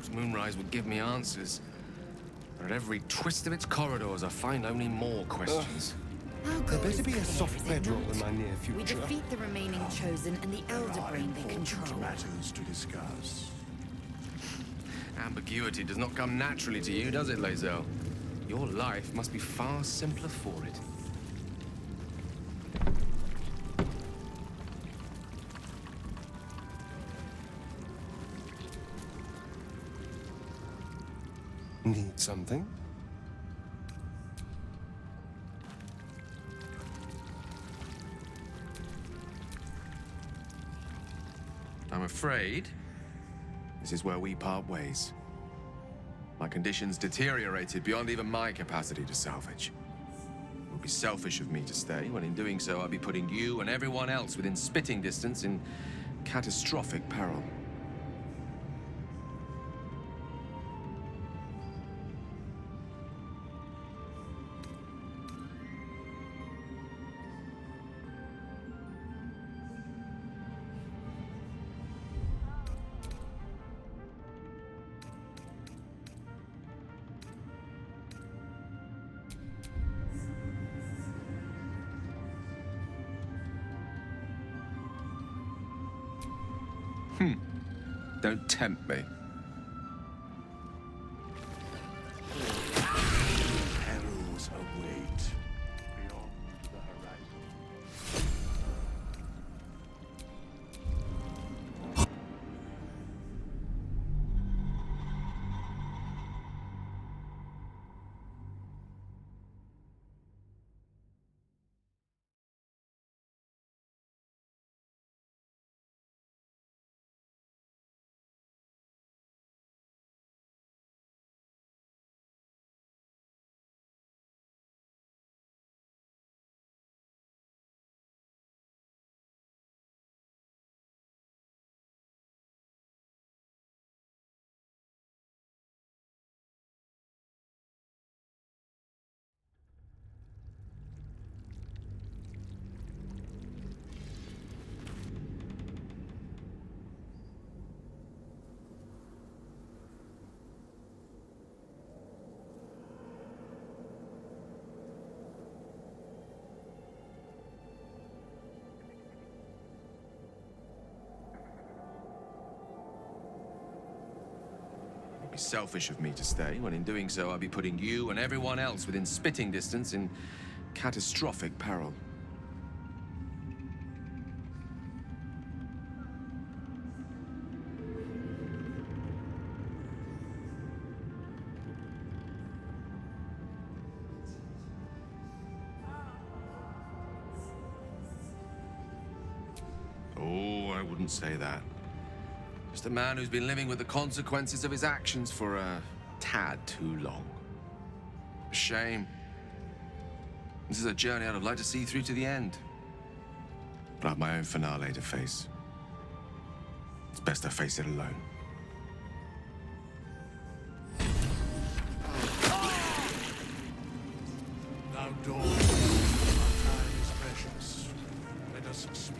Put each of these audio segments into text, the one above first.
hopes Moonrise would give me answers. But at every twist of its corridors, I find only more questions. There better be a soft bedrock in my near future. We defeat the remaining Chosen and the Elder Brain they control. Matters to discuss. Ambiguity does not come naturally to you, does it, Lae'zel? Your life must be far simpler for it. Need something? I'm afraid this is where we part ways. My conditions deteriorated beyond even my capacity to salvage. It would be selfish of me to stay, when in doing so I'll be putting you and everyone else within spitting distance in catastrophic peril. Don't tempt me. Perils await beyond the horizon. It would be selfish of me to stay, when in doing so I'll be putting you and everyone else within spitting distance in catastrophic peril. Oh, I wouldn't say that. Just a man who's been living with the consequences of his actions for a tad too long. A shame. This is a journey I'd have liked to see through to the end. But I have my own finale to face. It's best I face it alone. Now, Dawn, our time is precious. Let us speak.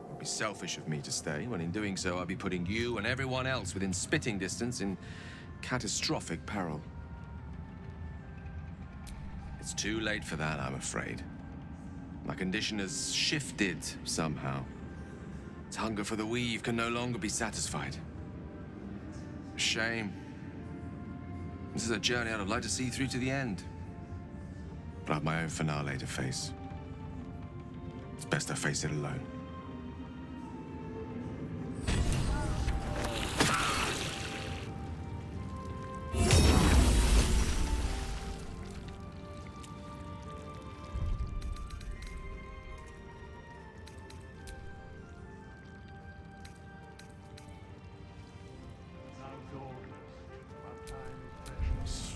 It would be selfish of me to stay, when in doing so I'll be putting you and everyone else within spitting distance in catastrophic peril. It's too late for that, I'm afraid. My condition has shifted somehow. Its hunger for the weave can no longer be satisfied. Shame. This is a journey I'd have liked to see through to the end. But I have my own finale to face. It's best I face it alone. Baldur, our time is precious.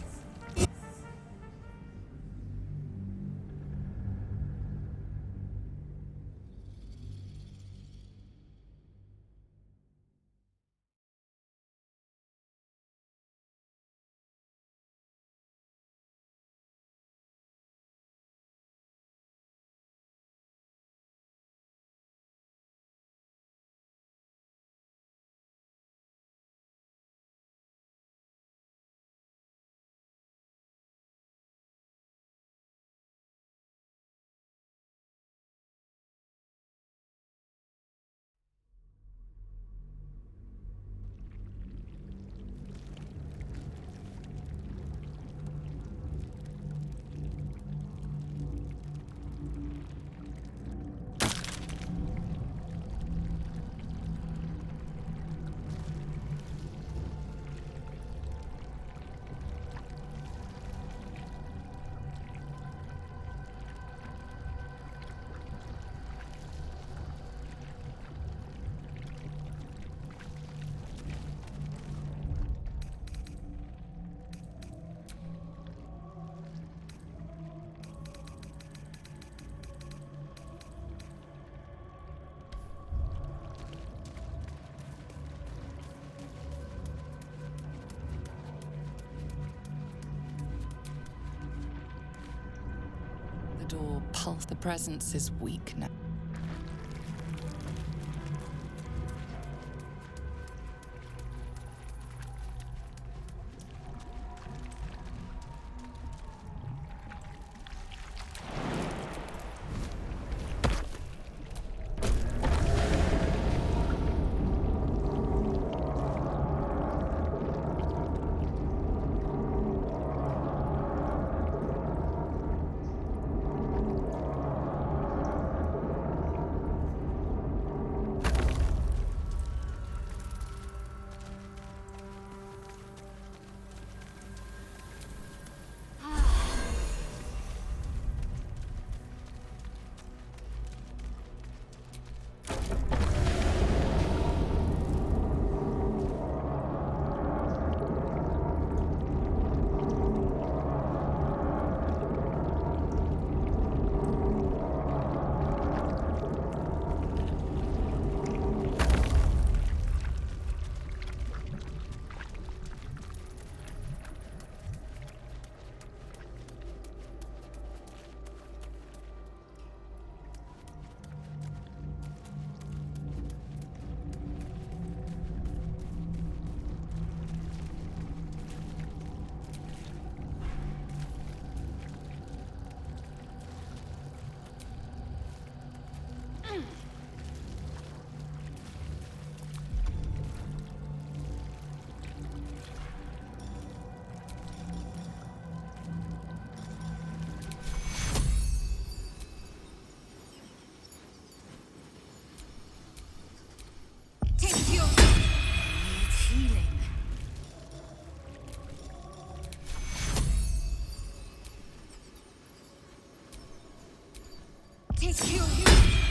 The door pulse. The presence is weak now.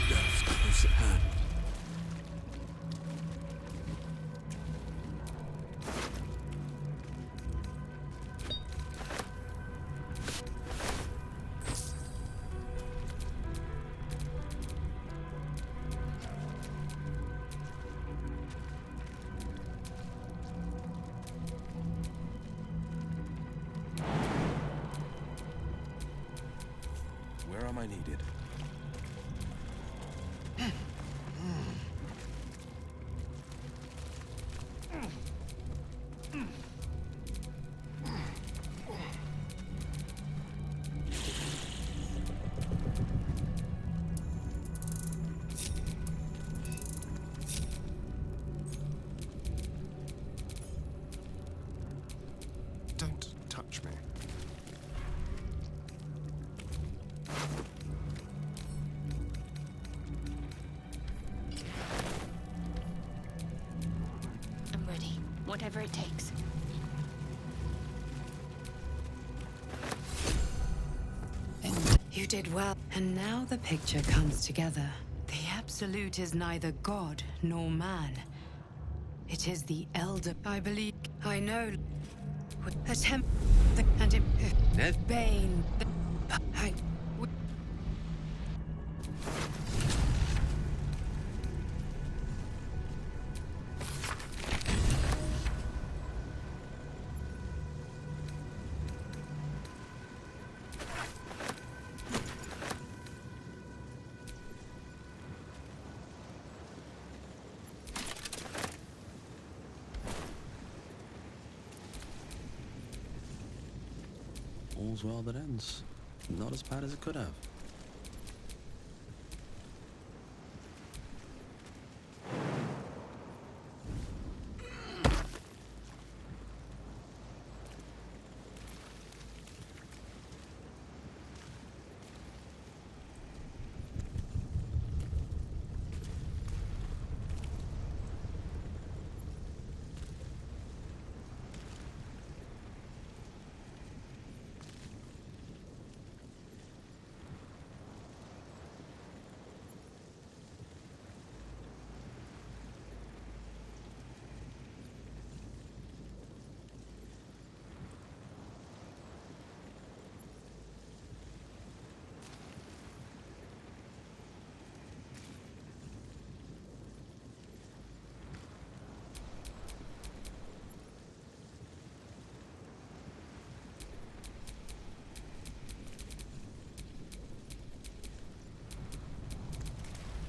Death's close at hand. Where am I needed? whatever it takes. You did well. And now the picture comes together. The Absolute is neither god nor man. It is the Elder, I believe. I know. Attempt and it. Ned? Bane. I. All's well that ends. Not as bad as it could have.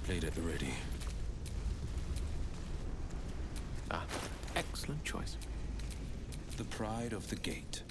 Played at the ready. Ah, excellent choice. The pride of the gate.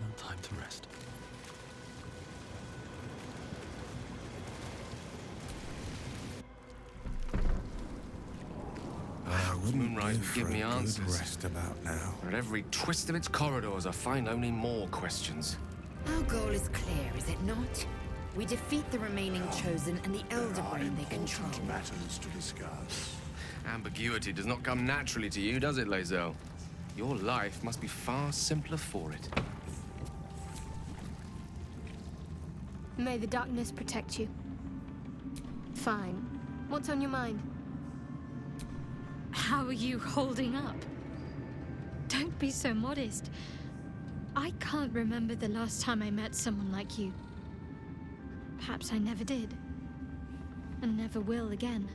No time to rest. Moonrise would give me answers. Rest about now. But at every twist of its corridors, I find only more questions. Our goal is clear, is it not? We defeat the remaining Chosen and the Elder Brain they control. Important matters to discuss. Ambiguity does not come naturally to you, does it, Lae'zel? Your life must be far simpler for it. May the darkness protect you. Fine. What's on your mind? How are you holding up? Don't be so modest. I can't remember the last time I met someone like you. Perhaps I never did. And never will again.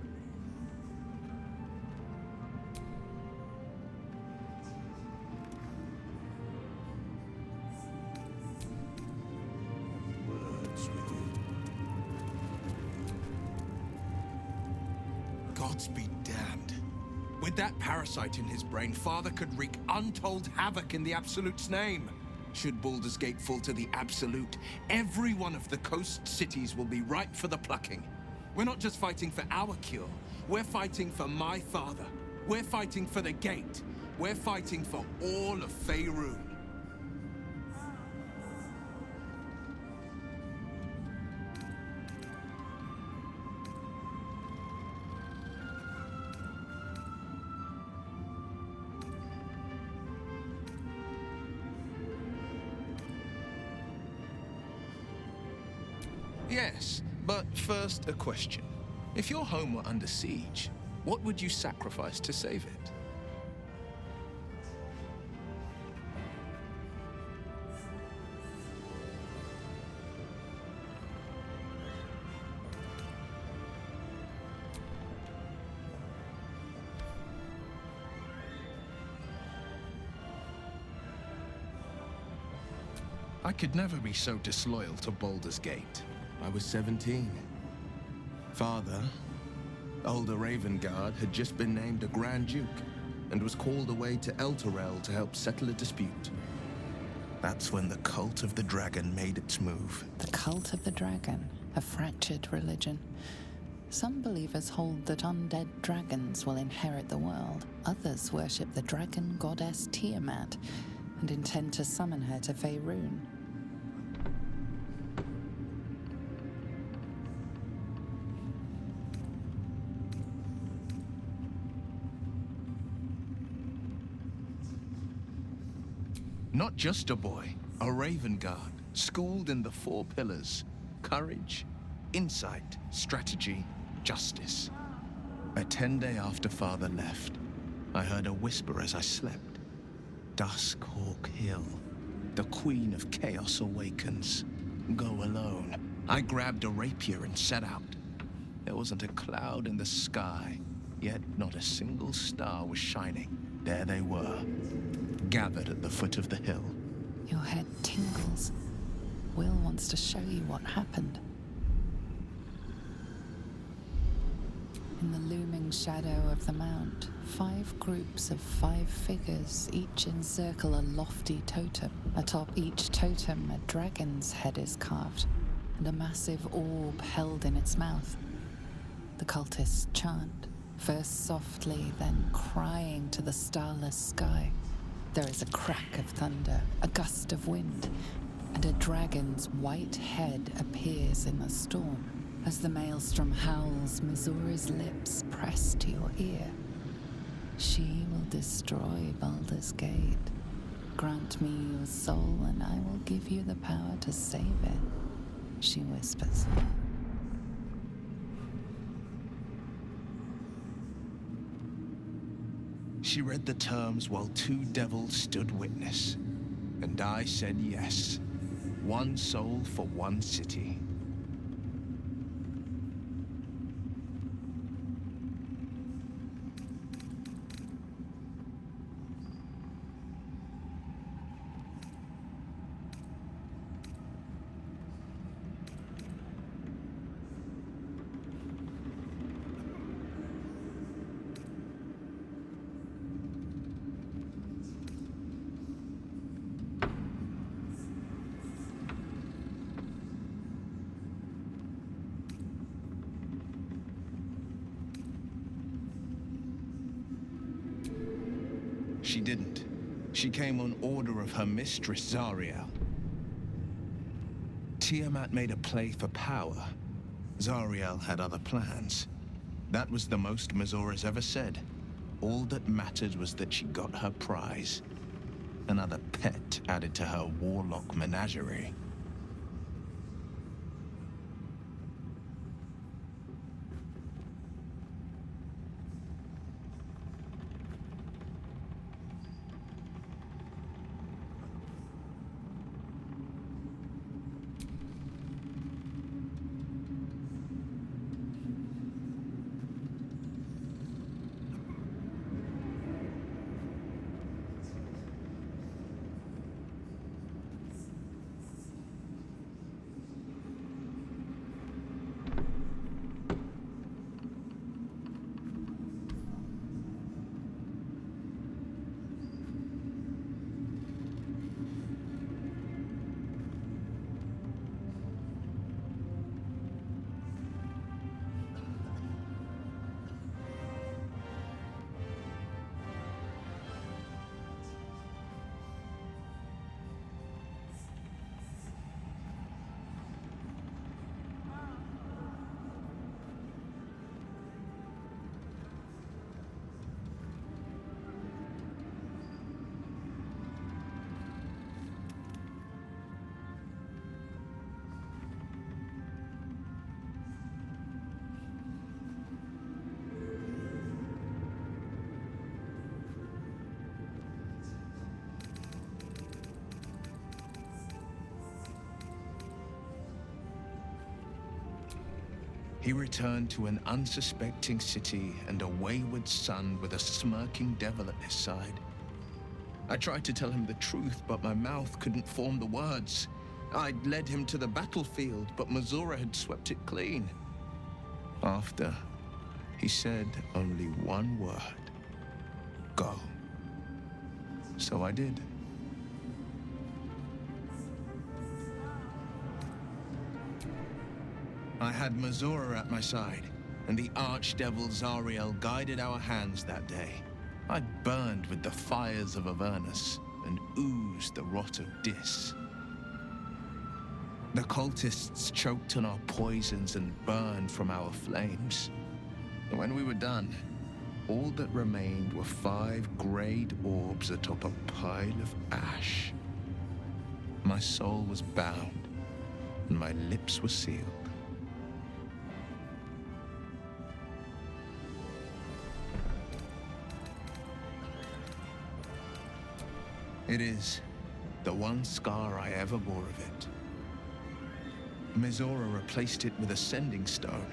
Gods be damned. With that parasite in his brain, Father could wreak untold havoc in the Absolute's name. Should Baldur's Gate fall to the Absolute, every one of the coast cities will be ripe for the plucking. We're not just fighting for our cure, we're fighting for my father. We're fighting for the Gate. We're fighting for all of Faerun. Yes, but first a question. If your home were under siege, what would you sacrifice to save it? I could never be so disloyal to Baldur's Gate. I was 17. Father, older Ravengard, had just been named a Grand Duke and was called away to Elturel to help settle a dispute. That's when the cult of the dragon made its move. The cult of the dragon, a fractured religion. Some believers hold that undead dragons will inherit the world. Others worship the dragon goddess Tiamat and intend to summon her to Faerun. Not just a boy, a Ravengard, schooled in the four pillars: courage, insight, strategy, justice. A 10-day after Father left, I heard a whisper as I slept. Duskhawk Hill, the Queen of Chaos awakens. Go alone. I grabbed a rapier and set out. There wasn't a cloud in the sky, yet not a single star was shining. There they were, gathered at the foot of the hill. Your head tingles. Will wants to show you what happened. In the looming shadow of the mount, 5 groups of 5 figures each encircle a lofty totem. Atop each totem, a dragon's head is carved, and a massive orb held in its mouth. The cultists chant, first softly, then crying to the starless sky. There is a crack of thunder, a gust of wind, and a dragon's white head appears in the storm. As the maelstrom howls, Missoura's lips press to your ear. She will destroy Baldur's Gate. Grant me your soul, and I will give you the power to save it, she whispers. She read the terms while 2 devils stood witness, and I said yes. 1 soul for 1 city. She didn't. She came on order of her mistress, Zariel. Tiamat made a play for power. Zariel had other plans. That was the most Missoura's ever said. All that mattered was that she got her prize. Another pet added to her warlock menagerie. He returned to an unsuspecting city and a wayward son with a smirking devil at his side. I tried to tell him the truth, but my mouth couldn't form the words. I'd led him to the battlefield, but Mazora had swept it clean. After, he said only one word. Go. So I did. I had Mazora at my side, and the archdevil Zariel guided our hands that day. I burned with the fires of Avernus and oozed the rot of Dis. The cultists choked on our poisons and burned from our flames. When we were done, all that remained were 5 greyed orbs atop a pile of ash. My soul was bound, and my lips were sealed. It is the one scar I ever bore of it. Mizora replaced it with a sending stone.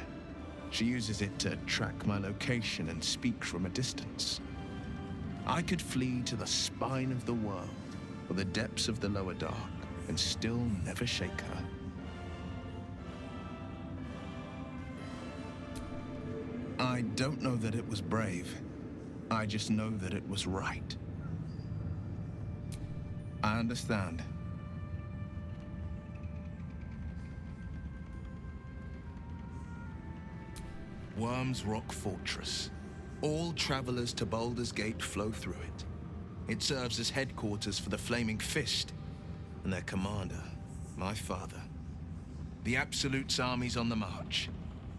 She uses it to track my location and speak from a distance. I could flee to the spine of the world or the depths of the lower dark and still never shake her. I don't know that it was brave. I just know that it was right. I understand. Worm's Rock Fortress. All travelers to Baldur's Gate flow through it. It serves as headquarters for the Flaming Fist and their commander, my father. The Absolute's army's on the march.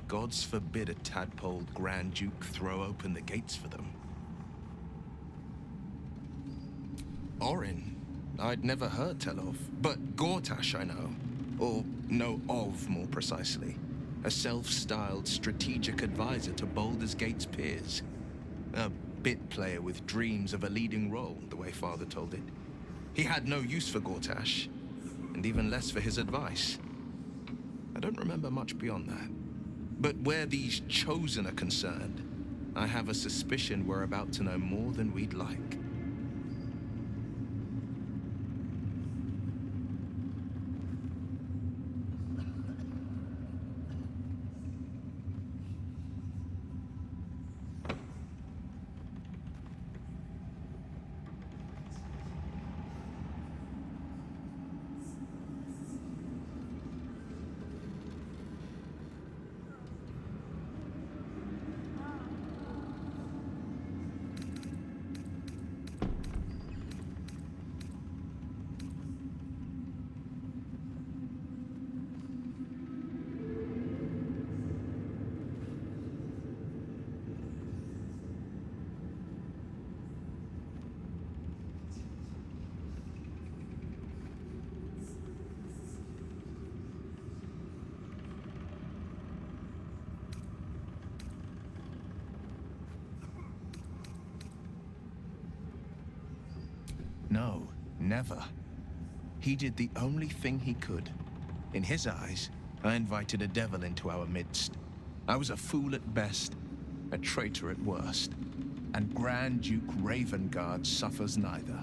Gods forbid a tadpole Grand Duke throw open the gates for them. Orin, I'd never heard tell of, but Gortash I know. Or know of, more precisely. A self-styled strategic advisor to Baldur's Gate's peers. A bit player with dreams of a leading role, the way Father told it. He had no use for Gortash, and even less for his advice. I don't remember much beyond that. But where these Chosen are concerned, I have a suspicion we're about to know more than we'd like. No, never. He did the only thing he could. In his eyes, I invited a devil into our midst. I was a fool at best, a traitor at worst. And Grand Duke Ravengard suffers neither.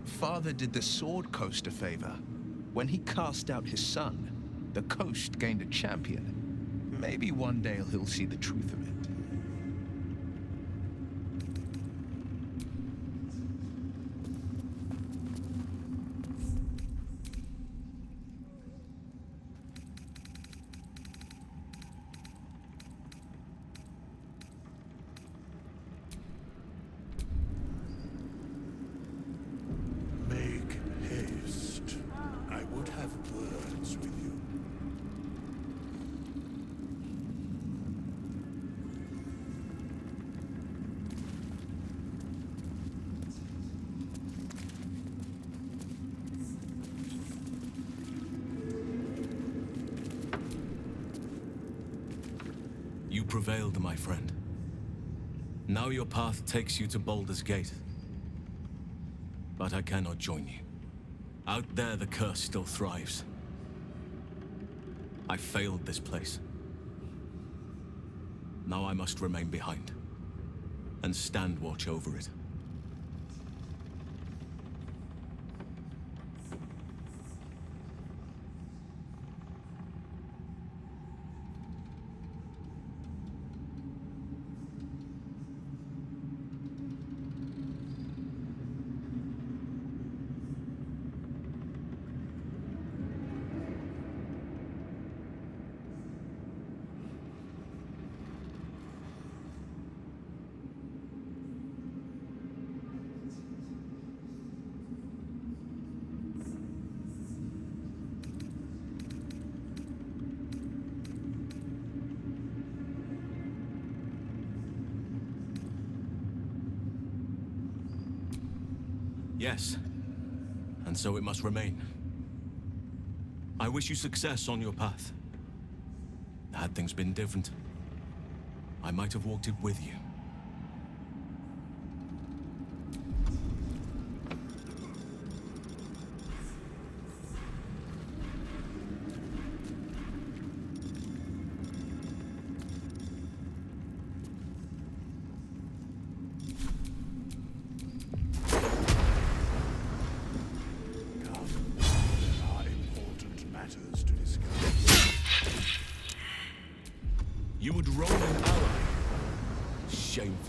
Father did the Sword Coast a favor. When he cast out his son, the coast gained a champion. Maybe one day he'll see the truth of it. Make haste. I would have words with you. prevailed, my friend. Now your path takes you to Baldur's Gate. But I cannot join you. Out there, the curse still thrives. I failed this place. Now I must remain behind and stand watch over it. Yes, and so it must remain. I wish you success on your path. Had things been different, I might have walked it with you. You would wrong an ally. Shameful.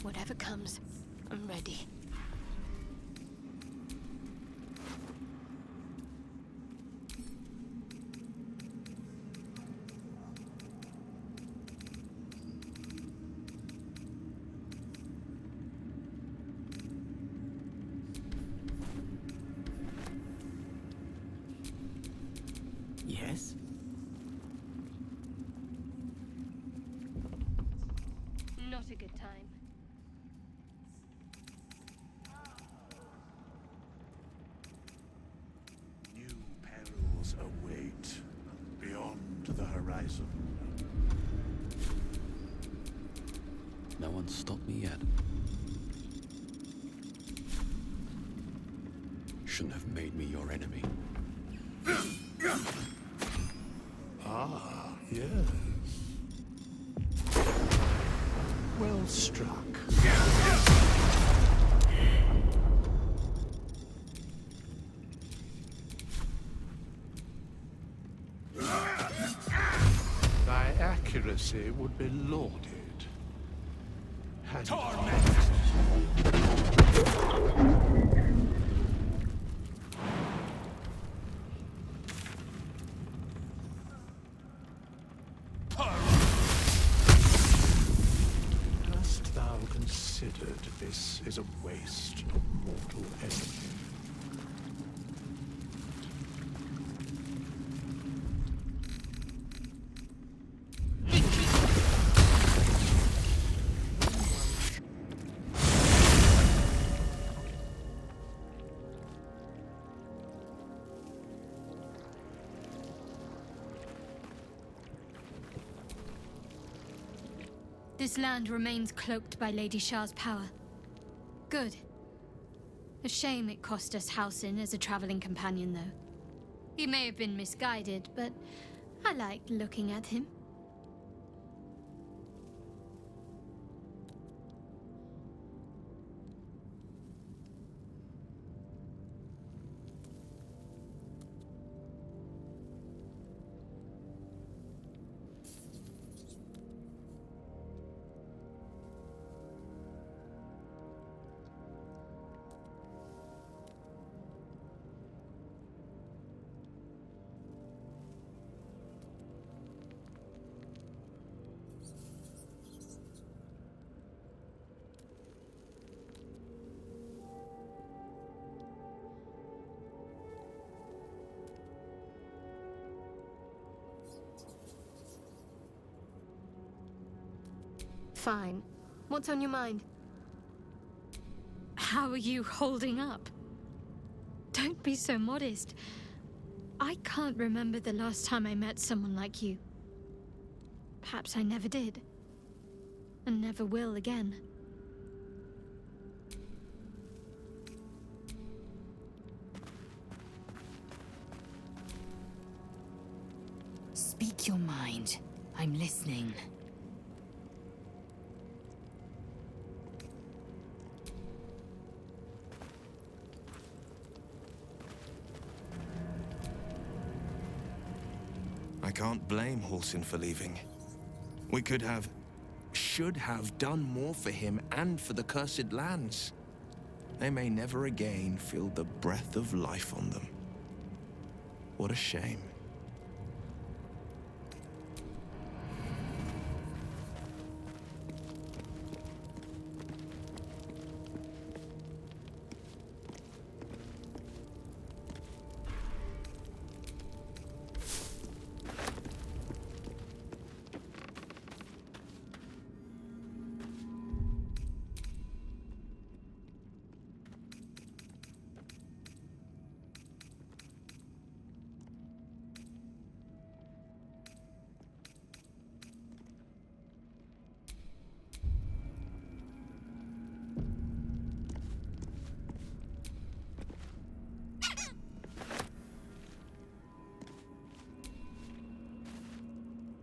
Whatever comes, I'm ready. Yes? Not a good time. New perils await beyond the horizon. No one's stopped me yet. Shouldn't have made me your enemy. Ah, yes. Well struck. Thy accuracy would be lauded. Hast thou considered this is a waste of mortal energy? This land remains cloaked by Lady Shah's power. Good. A shame it cost us Halsin as a traveling companion, though. He may have been misguided, but I liked looking at him. Fine. What's on your mind? How are you holding up? Don't be so modest. I can't remember the last time I met someone like you. Perhaps I never did. And never will again. Speak your mind. I'm listening. I can't blame Halsin for leaving. We should have done more for him and for the cursed lands. They may never again feel the breath of life on them. What a shame.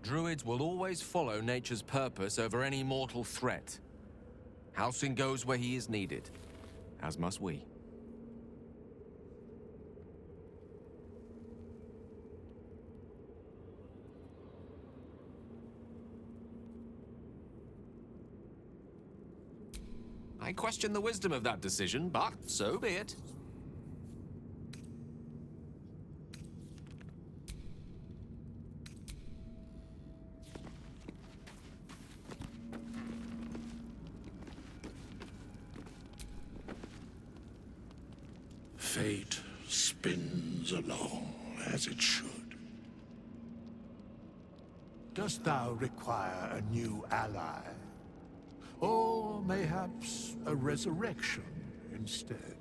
Druids will always follow nature's purpose over any mortal threat. Halsin goes where he is needed, as must we. I question the wisdom of that decision, but so be it. Fate spins along as it should. Dost thou require a new ally? Or mayhaps a resurrection instead?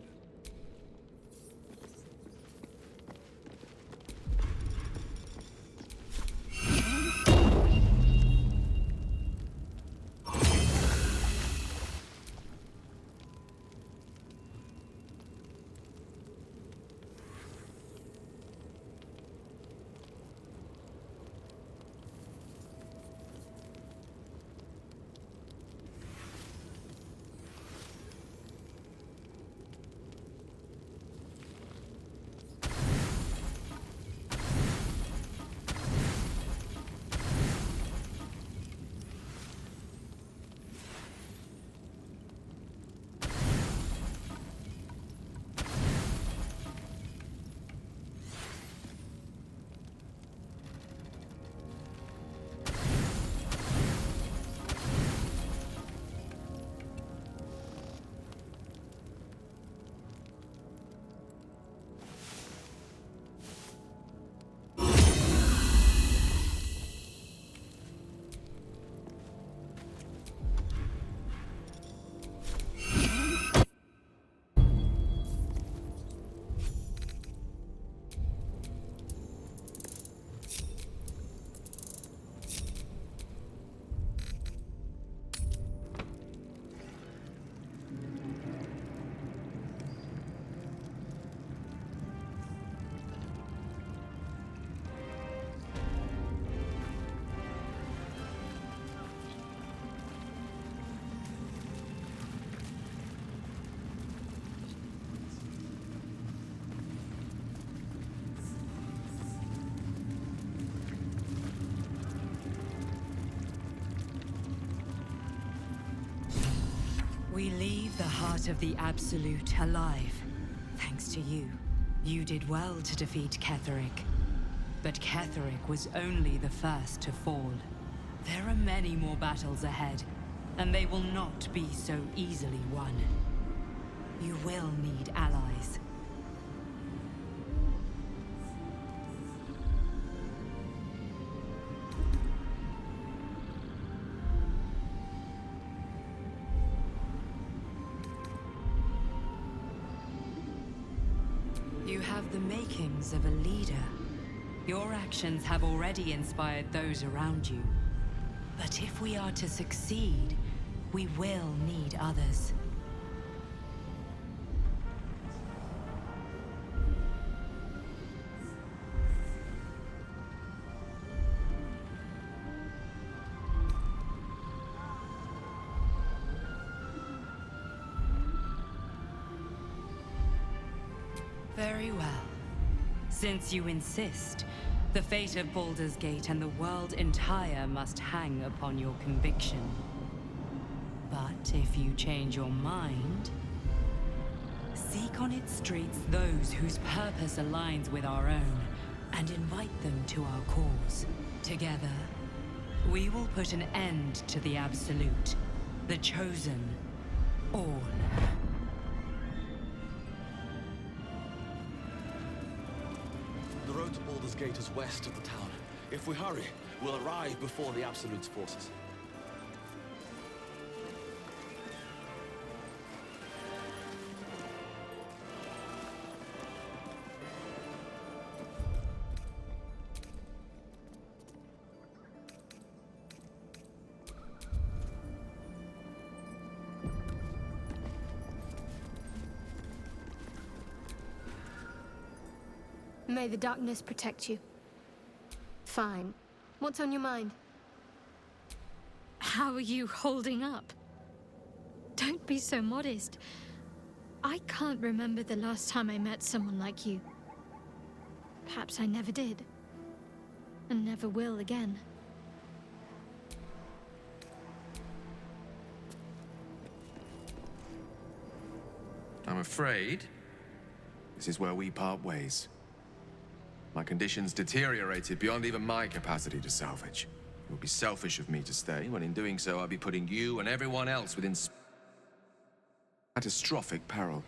We leave the heart of the Absolute alive. Thanks to you. You did well to defeat Ketheric. But Ketheric was only the first to fall. There are many more battles ahead, and they will not be so easily won. You will need allies. You have the makings of a leader. Your actions have already inspired those around you. But if we are to succeed, we will need others. Very well. Since you insist, the fate of Baldur's Gate and the world entire must hang upon your conviction. But if you change your mind, seek on its streets those whose purpose aligns with our own, and invite them to our cause. Together, we will put an end to the Absolute, the Chosen, all. The road to Baldur's Gate is west of the town. If we hurry, we'll arrive before the Absolute's forces. May the darkness protect you. Fine. What's on your mind? How are you holding up? Don't be so modest. I can't remember the last time I met someone like you. Perhaps I never did. And never will again. I'm afraid this is where we part ways. My conditions deteriorated beyond even my capacity to salvage. It would be selfish of me to stay, when in doing so I'd be putting you and everyone else within catastrophic peril.